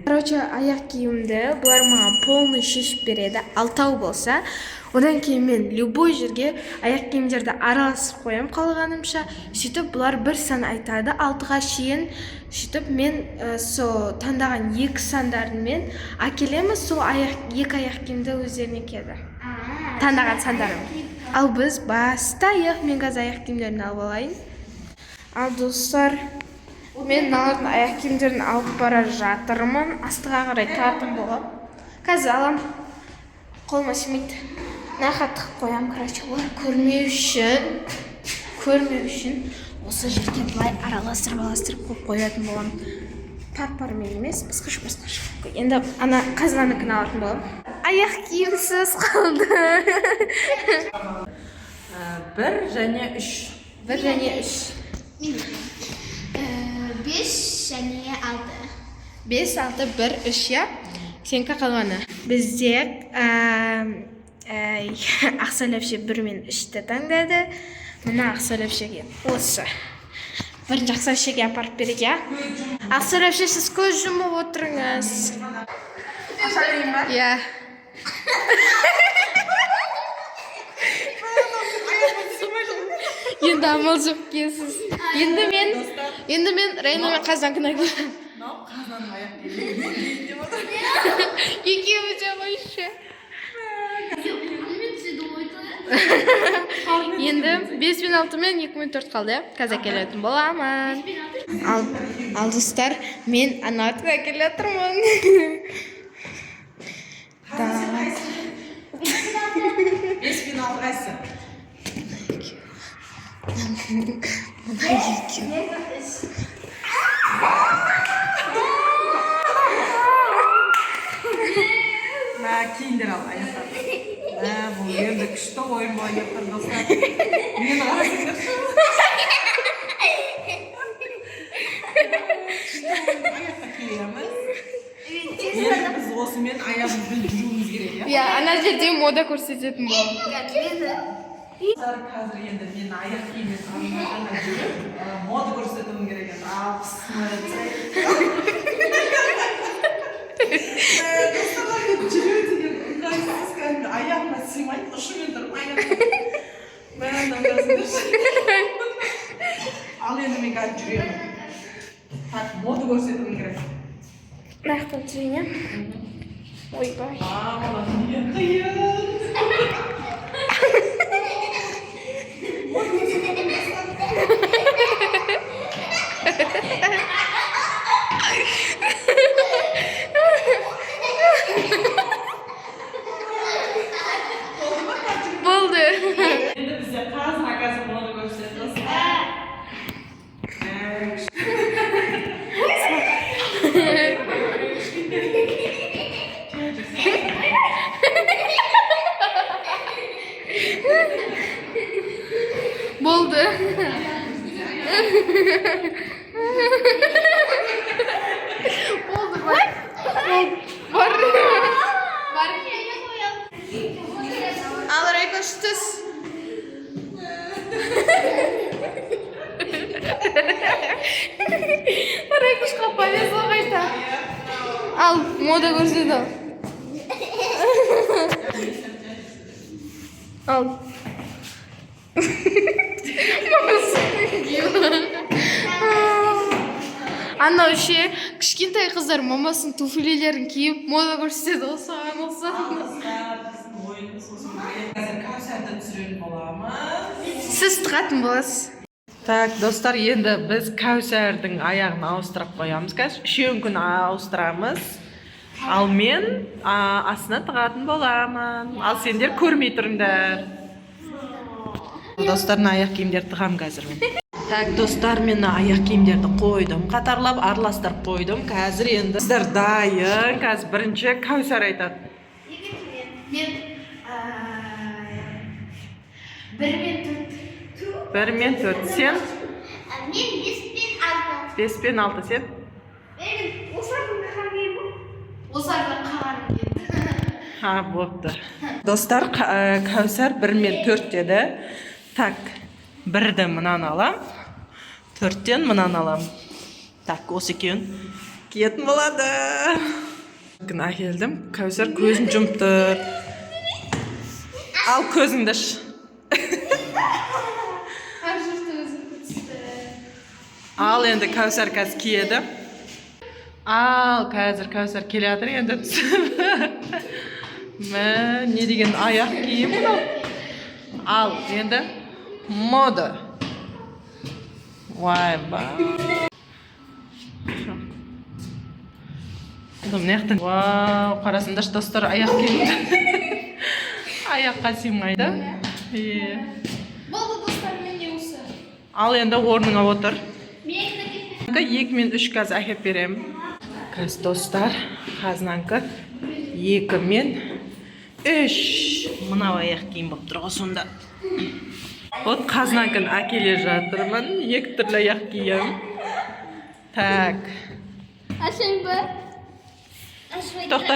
Короче, аяқ киімді бұлар маған полный шешіп береді. Алтау болса, одан кейін мен любой жерге аяқ киімдерді араласып қоям қалғанымша. Сөйтіп бұлар бір сан айтады, 6-ға шейін. Сөйтіп мен сол таңдаған 2 сандарын мен әкелеміз, сол екі аяқ киімді өздеріне киеді. Таңдаған сандарым. Ал біз бастайық. Мен қазір аяқ киімдерін алып алайын. Ал достар, мен мыналардың аяқ киімдерін алып бара жатырмын. Астыға қарай тартым болам. Қазір алам. Қолыма симейді. Нақа тығып қоям, короче, олар көрмеу үшін осы жерге бұлай араластырып қоятын болам. Пар мен емес, басқаш. Енді ана қазынаныкін алатын болам. Аяқ киімсіз қалды. 1 және 3. 1 және 3. 5 және 6. 5, 6, 1, 3, я? Сенкі қалғаны. Бізде ақсалапше 1 мен 3-ті таңдады. Мына ақсалапшеге осы. Бірінші ақсалапшеге апарып берек, я? Ақсалапше, сіз көз жұмып отырыңыз. Ашарайын ба? Я. Енді амал жоқ кесіз. Енді мен Райнамен қазан күн айтылым. Қазаның аяқ киімі деп отыр. Екеуміз де қойшы. Енді 5 мен 6 мен 2 мен 4 қалды. Қаза келетін боламын. Ал достар, мен анатын әкелі отырмын. 5 мен 6 қайсы? Киіндер ал, аяқтар. Бұл енді күшті ойын бұл аяқтар достар. Мен қарасыңдар. Аяқта киеміз. Енді біз осымен аяғымызбен жүруіміз керек, я? Я, ана жерде мода көрсететін болам. Қазір енді мен аяқ киіммен ғана жүріп, мода көрсетуім керек еді. Достарлар жүру деген ыңғайсыз кәдімгі аяғыма сыймайды, ұшымен тұрып аяққа. Ал енді мен қазір жүремін. Так, мода көрсетуім керек. Нақтан түсейін. Ойбай. Мана не қиын. Болды. Енді бізде қазір мода көрсетіп Болды. Болды, бар. Ал Райкош түс. Райкошқа повезло қайта. Ал, мода көрсетті. Ал. Ана ше кішкентай қыздар мамасының туфлилерін киіп мода көрсетеді, осыған ұқсап. Қазір Кәусәрді түсіретін боламыз. Сіз тығатын боласыз. Так, достар, енді біз Кәусәрдің аяғын ауыстырып қоямыз. Қазір 3 күн ауыстырамыз. Ал мен астына тығатын боламын. Ал сендер көрмей тұрыңдар. Достардың аяқ киімдер тығам қазір мен. Так, достар, мен аяқ киімдерді қойдым. Қатарлап араластырып қойдым. Қазір енді сіздер дайын. Қазір бірінші Кәусәр айтады. Мен 1 мен 4. Сен? Мен 5 пен 6. 5 пен 6 сен? Мен осылардың қағаным бұл. Осылардың қағаным еді. Ха, бопты. Достар, Кәусәр 1 мен 4 деді. Так, 1-ді мұнан алам. 4-тен мұнан алам. Так, осы екеуін киетін болады. Күн әкелдім. Кәусар көзін жұмып тұр. Ал көзіңді аш. Ал енді Кәусар қазір киеді. Ал қазір Кәусар келе жатыр енді түсіп. Мә, не деген аяқ киім мынау. Ал енді мода. Вай ба. Мынаяқтан. Вау, қарасыңдаршы достар, аяқ киім. Аяққа сыймайды. Болды достар, менде осы. Ал енді орныңа отыр. Мен 2 мен 3 қазір әкеп берем. Қазір достар, қазынанқы 2 мен 3. Мынау аяқ киім болып тұр ғой сонда. Вот қазынанқын әкеле жатырмын. 2 түрлі аяқ киім. Так. ашайын ба? Ашпай. Тоқта.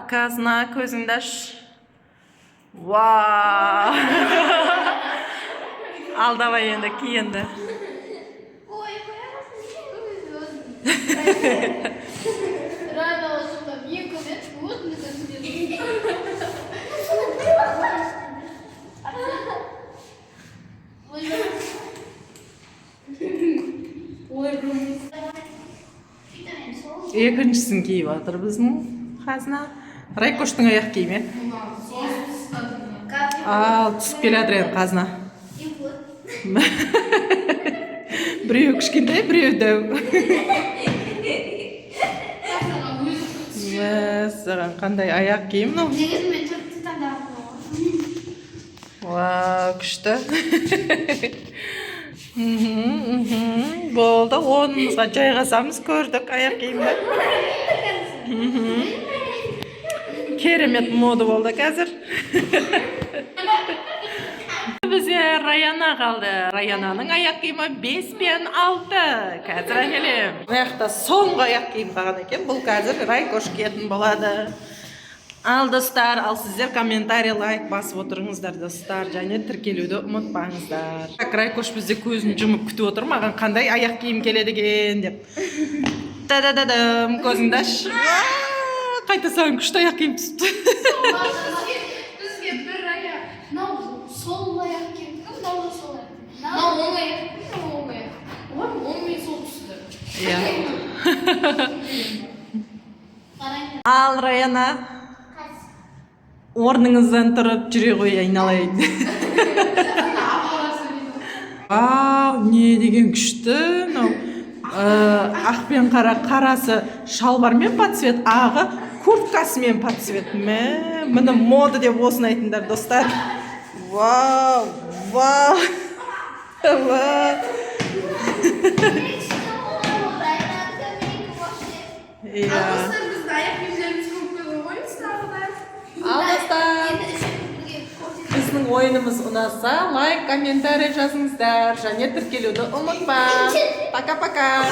Қазына көзіңді аш. Вау. Ал давай енді ки енді. Ой, рано осында мен көмет, өзімді көмет. Екіншісін киіп жатыр біздің қазына. Райкоштың аяқ киімі. Ал түсіп келе жатыр енді қазына. Біреу кішкентай, біреу дәу. Саған қандай аяқ киім мынау? Негізі мен түрікті таңдап. Вау, күшті. Болды, орнымызға жайғасамыз, көрдік аяқ киімді. Керемет мода болды қазір. Бізде Раяна қалды. Раянаның аяқ киімі 5 пен 6. Қазір әкелем. Мынаяқта соңғы аяқ киім қалған екен. Бұл қазір Райкош киетін болады. Ал достар, ал сіздер комментарий, лайк басып отырыңыздар достар, және тіркелуді ұмытпаңыздар. Райкош бізде көзін жұмып күтіп отыр, маған қандай аяқ киім келеді екен деп. Та-да-да-дам, көзіңді аш. Қайта саған күшті аяқ киім түсіпті. Бізге бір аяқ. Мынау сол аяқ киім, мынау да сол аяқ. Мынау оң аяқ, мынау оң аяқ. Олар оң мен сол түсті. Ал Раяна, орныңыздан тұрып жүре ғой айналайын. Ау, не деген күшті. Ақ пен қара, қарасы шалбармен под цвет, ағы курткасымен под цвет. Міне мода деп осыны айтыңдар достар. Вау, вау, вау. Достар, біздің аяқ киімдеріміз көп қойған ойымыз тағы да. Ал достар, біздің ойынымыз ұнаса, лайк, комментарий жазыңыздар, және тіркелуді ұмытпа. Пока-пока.